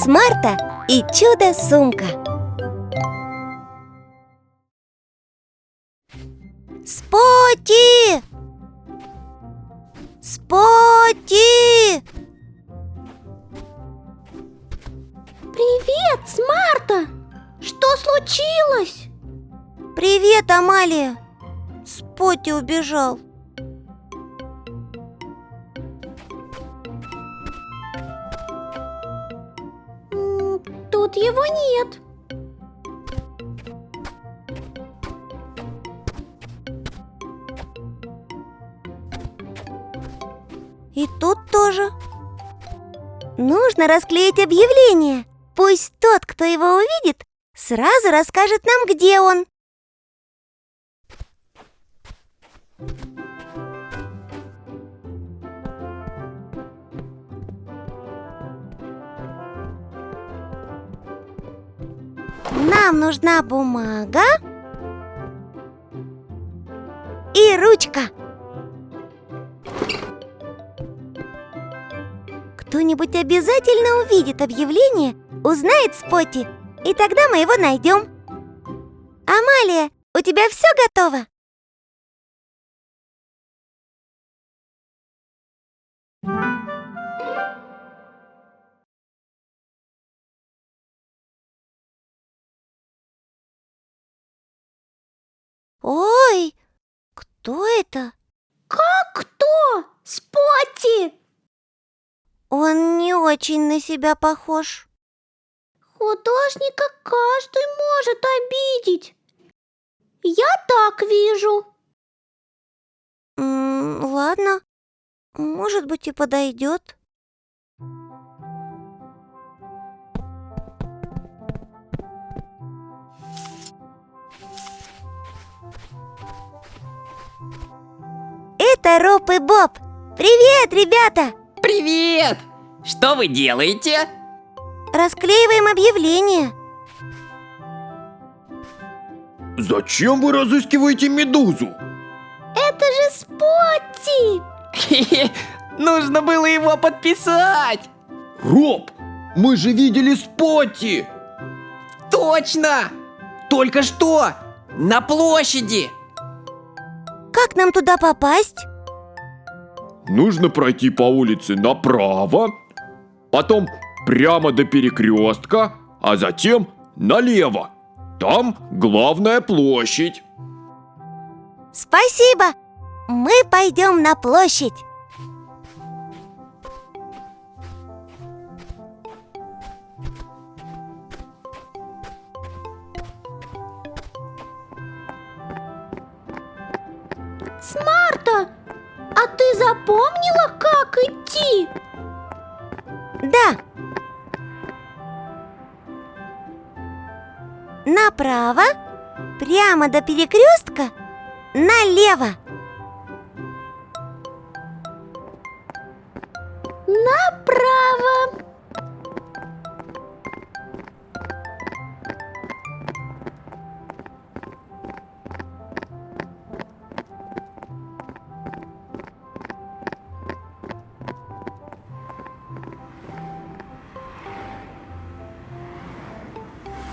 Смарта и чудо-сумка. Спотти! Спотти! Привет, Смарта! Что случилось? Привет, Амалия! Спотти убежал. Тут его нет. И тут тоже. Нужно расклеить объявление. Пусть тот, кто его увидит, сразу расскажет нам, где он. Нам нужна бумага и ручка. Кто-нибудь обязательно увидит объявление, узнает Спотти, и тогда мы его найдем. Амалия, у тебя все готово? Ой, кто это? Как кто? Спотти! Он не очень на себя похож. Художника каждый может обидеть. Я так вижу. Ладно, может быть, и подойдет. Это Роб и Боб. Привет, ребята! Привет! Что вы делаете? Расклеиваем объявление. Зачем вы разыскиваете медузу? Это же Спотти! Нужно было его подписать! Роб, мы же видели Спотти! Точно! Только что! На площади! Как нам туда попасть? Нужно пройти по улице направо, потом прямо до перекрестка, а затем налево. Там главная площадь. Спасибо! Мы пойдем на площадь. Смарта, а ты запомнила, как идти? Да. Направо, прямо до перекрестка, налево. Направо.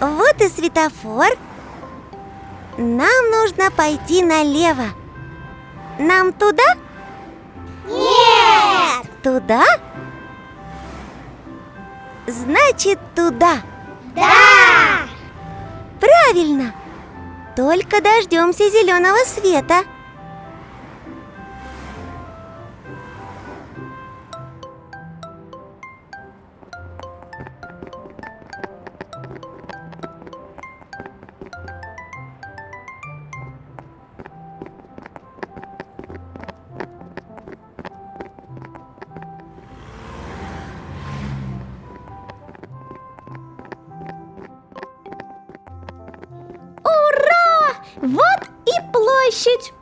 Вот и светофор. Нам нужно пойти налево. Нам туда? Нет! Туда? Значит, туда. Да! Правильно. Только дождемся зеленого света. Вот и площадь.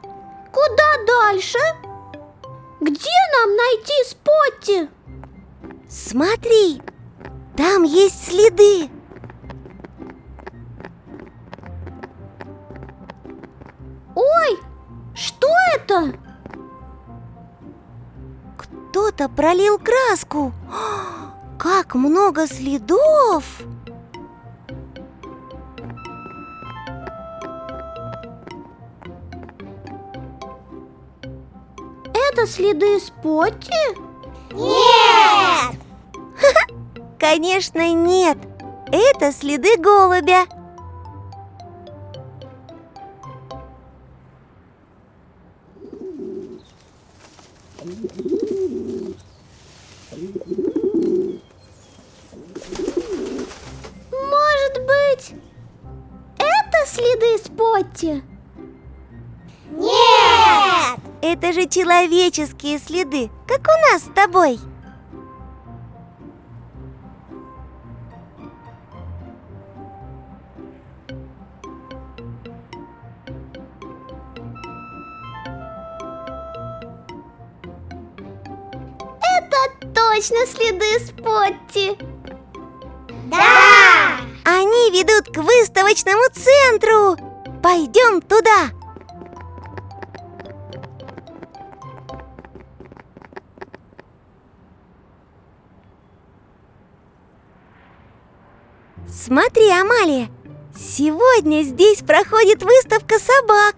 Куда дальше? Где нам найти Спотти? Смотри, там есть следы. Ой, что это? Кто-то пролил краску. Как много следов! Это следы Спотти? Нет! Конечно, нет. Это следы голубя. Может быть, это следы Спотти? Нет! Это же человеческие следы, как у нас с тобой. Это точно следы Спотти. Да! Они ведут к выставочному центру. Пойдем туда. Смотри, Амалия, сегодня здесь проходит выставка собак.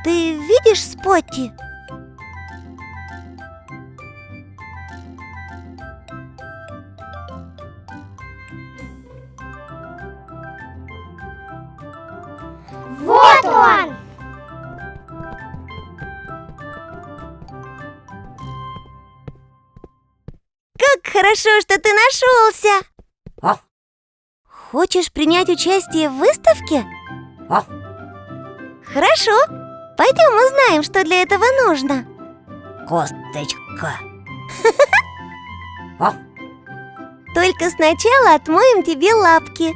Ты видишь Спотти? Вот он! Как хорошо, что ты нашелся! Хочешь принять участие в выставке? Хорошо, пойдем узнаем, что для этого нужно. Косточка. Только сначала отмоем тебе лапки.